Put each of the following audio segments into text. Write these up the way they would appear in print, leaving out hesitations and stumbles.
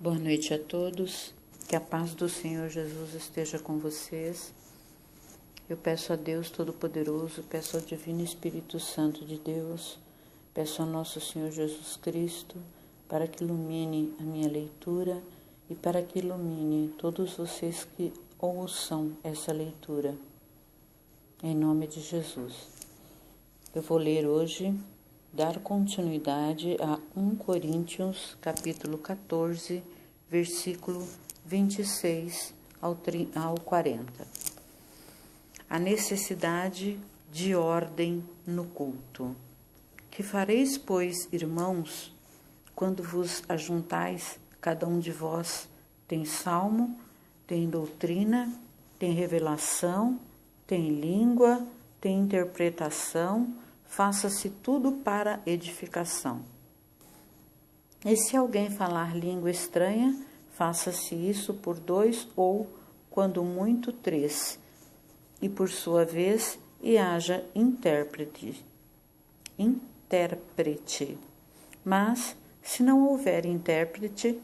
Boa noite a todos, que a paz do Senhor Jesus esteja com vocês. Eu peço a Deus Todo-Poderoso, peço ao Divino Espírito Santo de Deus, peço ao nosso Senhor Jesus Cristo para que ilumine a minha leitura e para que ilumine todos vocês que ouçam essa leitura. Em nome de Jesus. Eu vou ler hoje, dar continuidade a 1 Coríntios, capítulo 14, versículo 26 ao 40. A necessidade de ordem no culto. Que fareis, pois, irmãos, quando vos ajuntais, cada um de vós tem salmo, tem doutrina, tem revelação, tem língua, tem interpretação, faça-se tudo para edificação. E se alguém falar língua estranha, faça-se isso por 2 ou, quando muito, 3, e por sua vez, e haja intérprete. Mas, se não houver intérprete,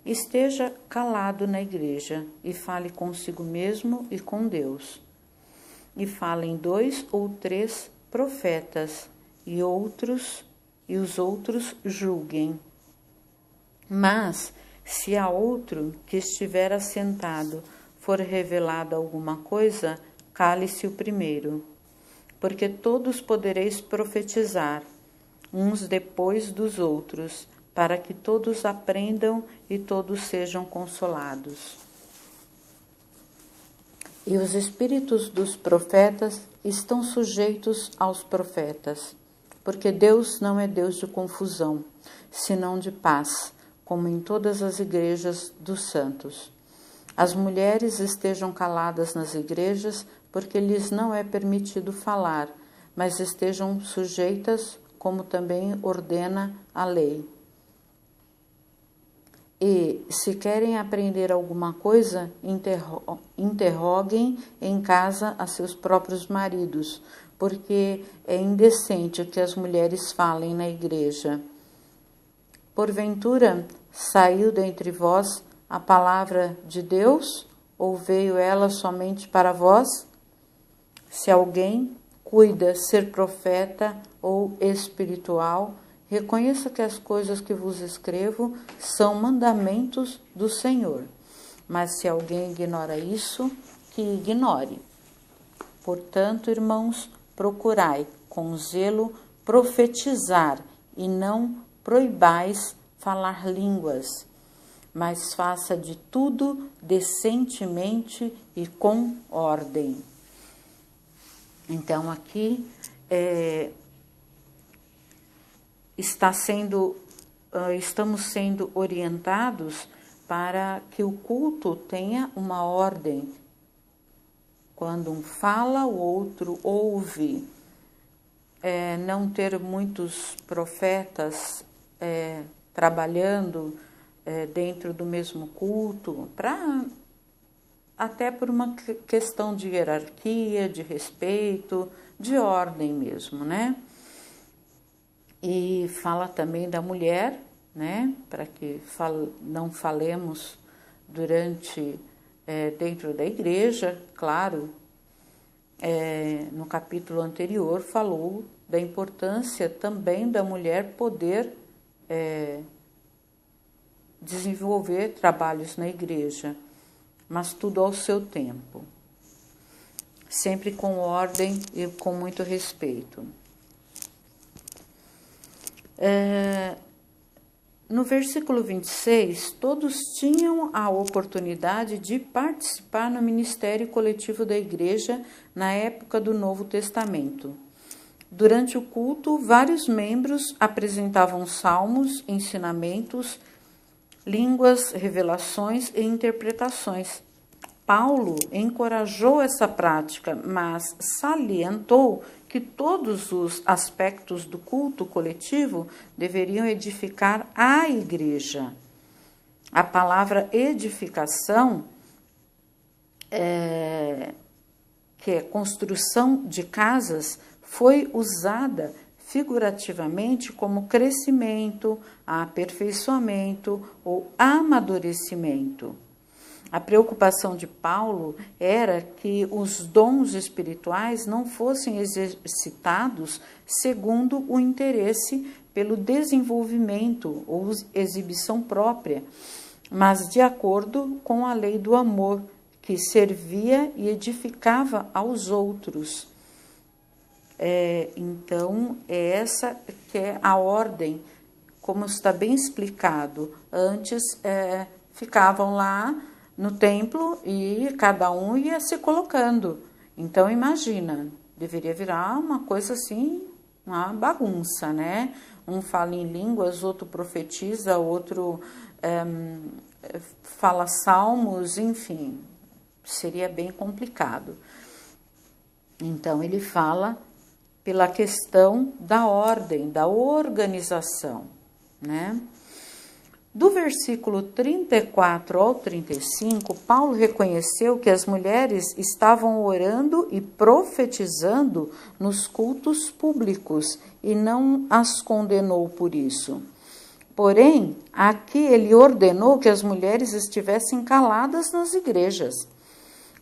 esteja calado na igreja e fale consigo mesmo e com Deus. E falem 2 ou 3 profetas, e os outros julguem. Mas, se a outro que estiver assentado for revelada alguma coisa, cale-se o primeiro, porque todos podereis profetizar, uns depois dos outros, para que todos aprendam e todos sejam consolados. E os espíritos dos profetas estão sujeitos aos profetas, porque Deus não é Deus de confusão, senão de paz, como em todas as igrejas dos santos. As mulheres estejam caladas nas igrejas, porque lhes não é permitido falar, mas estejam sujeitas, como também ordena a lei. E, se querem aprender alguma coisa, interroguem em casa a seus próprios maridos, porque é indecente que as mulheres falem na igreja. Porventura, saiu dentre vós a palavra de Deus, ou veio ela somente para vós? Se alguém cuida ser profeta ou espiritual, reconheça que as coisas que vos escrevo são mandamentos do Senhor. Mas se alguém ignora isso, que ignore. Portanto, irmãos, procurai com zelo profetizar e não proibais falar línguas, mas faça de tudo decentemente e com ordem. Então, aqui estamos sendo orientados para que o culto tenha uma ordem. Quando um fala, o outro ouve. Não ter muitos profetas trabalhando dentro do mesmo culto, até por uma questão de hierarquia, de respeito, de ordem mesmo, né? E fala também da mulher, né? Para que não falemos dentro da igreja, claro. No capítulo anterior falou da importância também da mulher poder desenvolver trabalhos na igreja, mas tudo ao seu tempo, sempre com ordem e com muito respeito. No versículo 26, todos tinham a oportunidade de participar no ministério coletivo da igreja na época do Novo Testamento. Durante o culto, vários membros apresentavam salmos, ensinamentos, línguas, revelações e interpretações. Paulo encorajou essa prática, mas salientou que todos os aspectos do culto coletivo deveriam edificar a igreja. A palavra edificação, que é construção de casas, foi usada figurativamente como crescimento, aperfeiçoamento ou amadurecimento. A preocupação de Paulo era que os dons espirituais não fossem exercitados segundo o interesse pelo desenvolvimento ou exibição própria, mas de acordo com a lei do amor, que servia e edificava aos outros. Então, essa que é a ordem, como está bem explicado. Antes, ficavam lá no templo e cada um ia se colocando. Então, imagina, deveria virar uma coisa assim, uma bagunça, né? Um fala em línguas, outro profetiza, outro fala salmos, enfim, seria bem complicado. Então, ele fala pela questão da ordem, da organização, né? Do versículo 34 ao 35, Paulo reconheceu que as mulheres estavam orando e profetizando nos cultos públicos e não as condenou por isso. Porém, aqui ele ordenou que as mulheres estivessem caladas nas igrejas.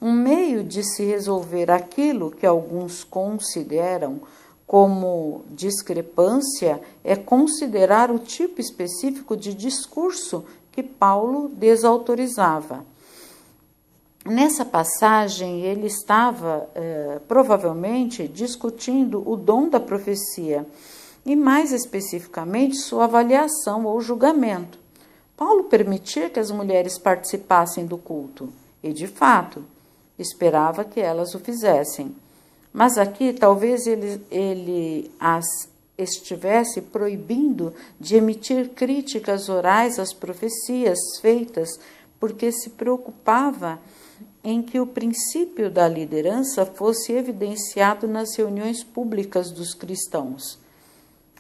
Um meio de se resolver aquilo que alguns consideram como discrepância é considerar o tipo específico de discurso que Paulo desautorizava. Nessa passagem, ele estava provavelmente discutindo o dom da profecia e, mais especificamente, sua avaliação ou julgamento. Paulo permitia que as mulheres participassem do culto e, de fato, esperava que elas o fizessem. Mas aqui talvez ele as estivesse proibindo de emitir críticas orais às profecias feitas, porque se preocupava em que o princípio da liderança fosse evidenciado nas reuniões públicas dos cristãos.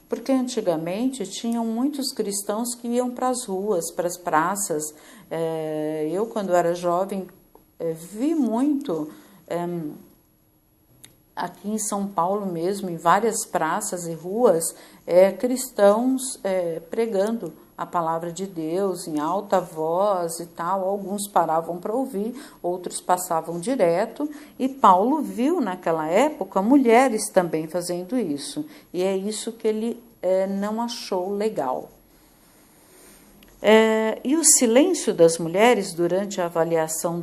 Porque antigamente tinham muitos cristãos que iam para as ruas, para as praças. Eu, quando era jovem, vi muito... aqui em São Paulo mesmo, em várias praças e ruas, cristãos pregando a palavra de Deus em alta voz e tal. Alguns paravam para ouvir, outros passavam direto, e Paulo viu naquela época mulheres também fazendo isso, e é isso que ele não achou legal. E o silêncio das mulheres durante a avaliação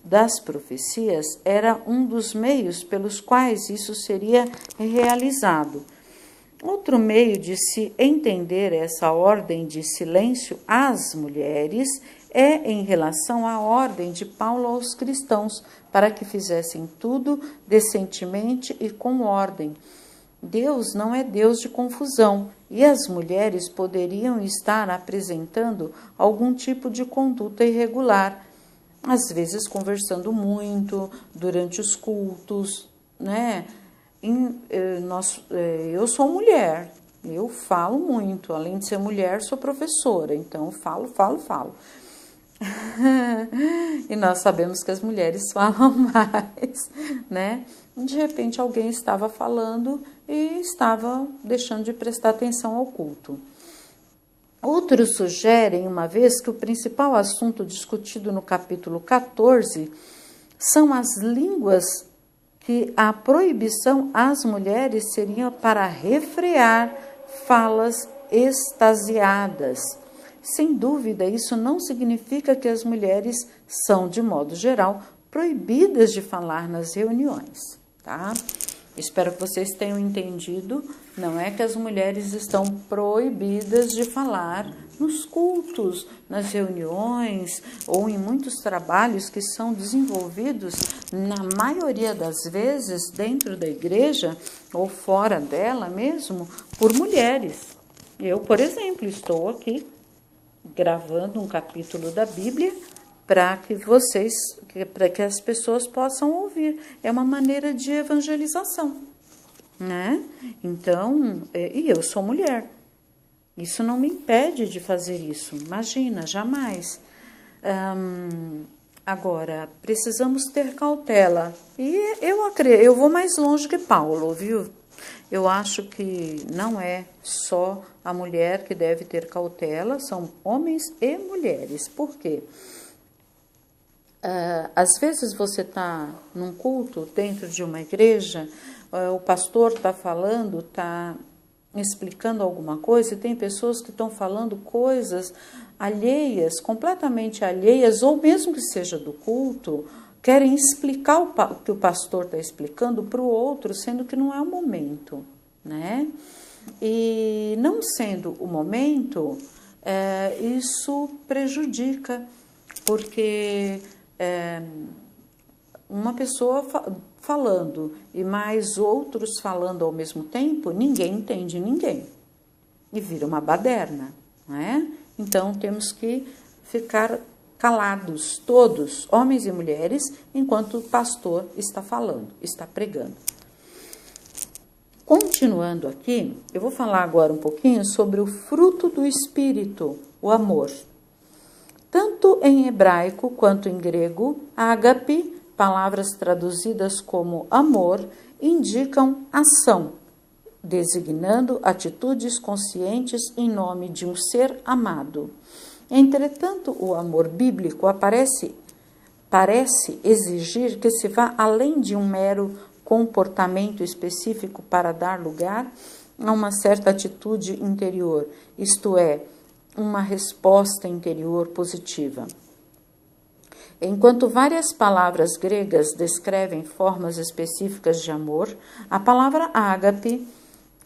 das profecias era um dos meios pelos quais isso seria realizado. Outro meio de se entender essa ordem de silêncio às mulheres é em relação à ordem de Paulo aos cristãos, para que fizessem tudo decentemente e com ordem. Deus não é Deus de confusão, e as mulheres poderiam estar apresentando algum tipo de conduta irregular, às vezes conversando muito durante os cultos, né? Eu sou mulher, eu falo muito, além de ser mulher, sou professora, então falo. E nós sabemos que as mulheres falam mais, né? De repente alguém estava falando e estava deixando de prestar atenção ao culto. Outros sugerem, uma vez, que o principal assunto discutido no capítulo 14 são as línguas, que a proibição às mulheres seria para refrear falas extasiadas. Sem dúvida, isso não significa que as mulheres são, de modo geral, proibidas de falar nas reuniões, tá? Espero que vocês tenham entendido. Não é que as mulheres estão proibidas de falar nos cultos, nas reuniões ou em muitos trabalhos que são desenvolvidos, na maioria das vezes, dentro da igreja ou fora dela mesmo, por mulheres. Eu, por exemplo, estou aqui gravando um capítulo da Bíblia para que as pessoas possam ouvir. É uma maneira de evangelização, né? Então, e eu sou mulher. Isso não me impede de fazer isso. Imagina, jamais. Agora, precisamos ter cautela. E eu vou mais longe que Paulo, viu? Eu acho que não é só a mulher que deve ter cautela, são homens e mulheres. Por quê? Às vezes você está num culto dentro de uma igreja, o pastor está falando, está explicando alguma coisa, e tem pessoas que estão falando coisas alheias, completamente alheias, ou mesmo que seja do culto, querem explicar o que o pastor está explicando para o outro, sendo que não é o momento, né? E não sendo o momento, isso prejudica, porque uma pessoa falando e mais outros falando ao mesmo tempo, ninguém entende ninguém. E vira uma baderna, não é? Então, temos que ficar calados, todos, homens e mulheres, enquanto o pastor está falando, está pregando. Continuando aqui, eu vou falar agora um pouquinho sobre o fruto do Espírito, o amor. Tanto em hebraico quanto em grego, ágape, palavras traduzidas como amor, indicam ação, designando atitudes conscientes em nome de um ser amado. Entretanto, o amor bíblico parece exigir que se vá além de um mero comportamento específico para dar lugar a uma certa atitude interior, isto é, uma resposta interior positiva. Enquanto várias palavras gregas descrevem formas específicas de amor, a palavra ágape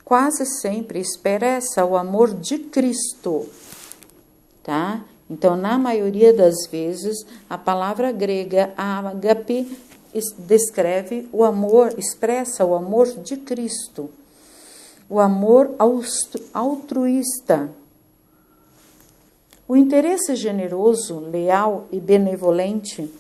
quase sempre expressa o amor de Cristo, tá? Então, na maioria das vezes, a palavra grega ágape descreve o amor, expressa o amor de Cristo, o amor altruísta. O interesse generoso, leal e benevolente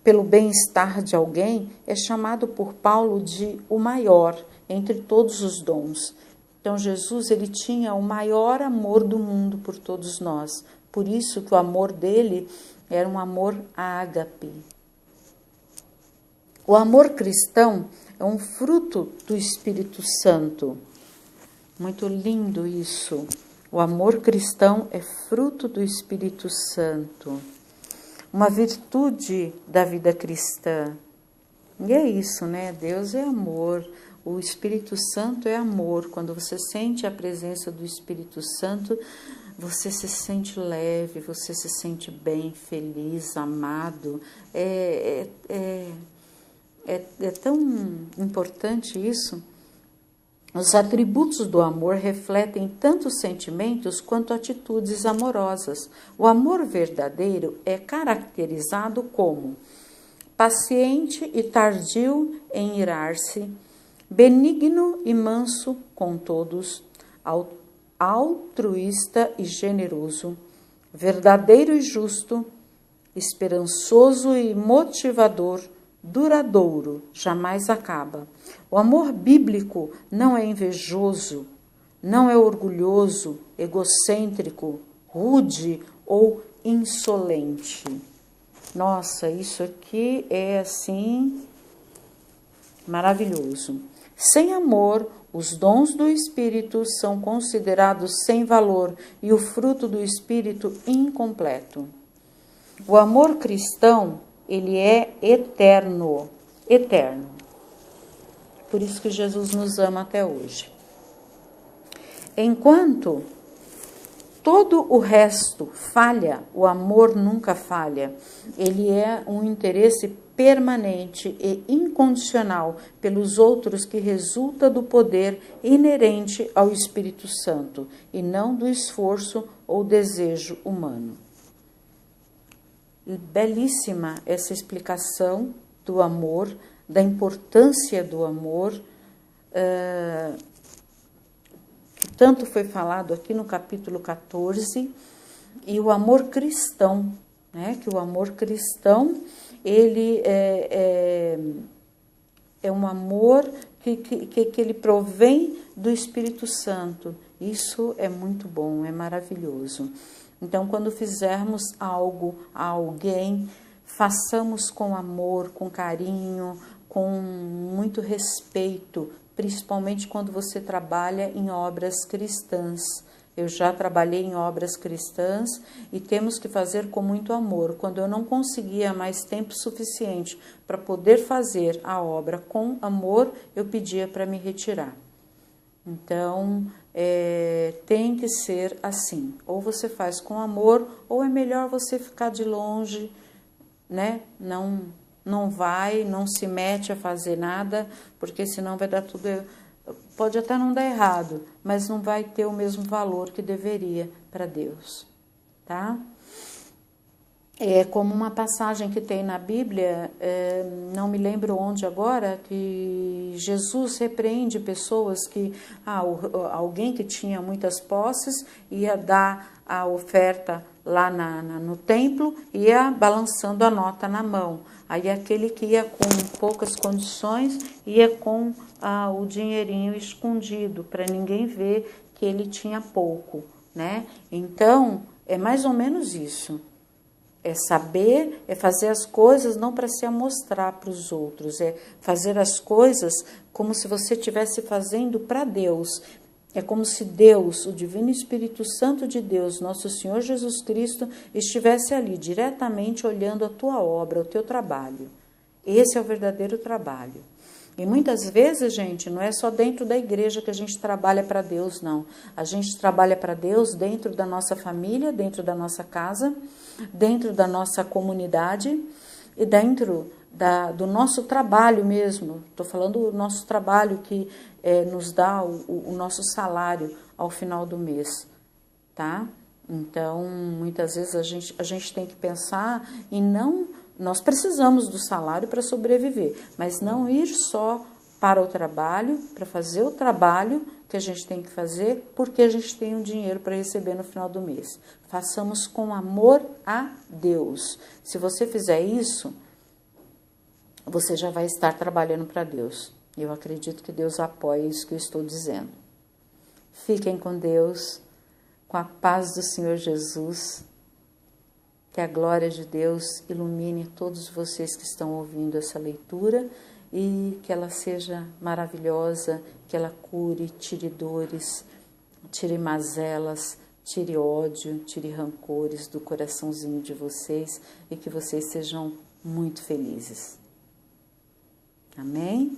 pelo bem-estar de alguém é chamado por Paulo de o maior entre todos os dons. Então, Jesus, ele tinha o maior amor do mundo por todos nós. Por isso que o amor dele era um amor ágape. O amor cristão é um fruto do Espírito Santo. Muito lindo isso. O amor cristão é fruto do Espírito Santo. Uma virtude da vida cristã. E é isso, né? Deus é amor. O Espírito Santo é amor. Quando você sente a presença do Espírito Santo, você se sente leve, você se sente bem, feliz, amado. É tão importante isso. Os atributos do amor refletem tanto sentimentos quanto atitudes amorosas. O amor verdadeiro é caracterizado como paciente e tardio em irar-se, benigno e manso com todos, altruísta e generoso, verdadeiro e justo, esperançoso e motivador, duradouro, jamais acaba. O amor bíblico não é invejoso, não é orgulhoso, egocêntrico, rude ou insolente. Nossa, isso aqui é assim maravilhoso. Sem amor, os dons do Espírito são considerados sem valor e o fruto do Espírito incompleto. O amor cristão, ele é eterno, eterno. Por isso que Jesus nos ama até hoje. Enquanto todo o resto falha, o amor nunca falha. Ele é um interesse permanente e incondicional pelos outros que resulta do poder inerente ao Espírito Santo e não do esforço ou desejo humano. Belíssima essa explicação do amor, da importância do amor, que tanto foi falado aqui no capítulo 14, e o amor cristão, né? Que o amor cristão, ele é um amor que ele provém do Espírito Santo. Isso é muito bom, é maravilhoso. Então, quando fizermos algo a alguém, façamos com amor, com carinho, com muito respeito, principalmente quando você trabalha em obras cristãs. Eu já trabalhei em obras cristãs e temos que fazer com muito amor. Quando eu não conseguia mais tempo suficiente para poder fazer a obra com amor, eu pedia para me retirar. Então, tem que ser assim. Ou você faz com amor, ou é melhor você ficar de longe, né? Não vai, não se mete a fazer nada, porque senão vai dar tudo... Pode até não dar errado, mas não vai ter o mesmo valor que deveria para Deus, tá? É como uma passagem que tem na Bíblia, não me lembro onde agora, que Jesus repreende pessoas que, alguém que tinha muitas posses ia dar a oferta lá no templo, ia balançando a nota na mão. Aí aquele que ia com poucas condições, ia com o dinheirinho escondido, para ninguém ver que ele tinha pouco, né? Então, é mais ou menos isso. É saber, é fazer as coisas não para se amostrar para os outros, é fazer as coisas como se você estivesse fazendo para Deus. É como se Deus, o Divino Espírito Santo de Deus, nosso Senhor Jesus Cristo, estivesse ali diretamente olhando a tua obra, o teu trabalho. Esse é o verdadeiro trabalho. E muitas vezes, gente, não é só dentro da igreja que a gente trabalha para Deus, não. A gente trabalha para Deus dentro da nossa família, dentro da nossa casa, dentro da nossa comunidade e dentro do nosso trabalho mesmo. Estou falando do nosso trabalho que nos dá o nosso salário ao final do mês, tá? Então, muitas vezes a gente tem que pensar em não... Nós precisamos do salário para sobreviver, mas não ir só para o trabalho, para fazer o trabalho que a gente tem que fazer, porque a gente tem um dinheiro para receber no final do mês. Façamos com amor a Deus. Se você fizer isso, você já vai estar trabalhando para Deus. Eu acredito que Deus apoia isso que eu estou dizendo. Fiquem com Deus, com a paz do Senhor Jesus. Que a glória de Deus ilumine todos vocês que estão ouvindo essa leitura e que ela seja maravilhosa, que ela cure, tire dores, tire mazelas, tire ódio, tire rancores do coraçãozinho de vocês e que vocês sejam muito felizes. Amém?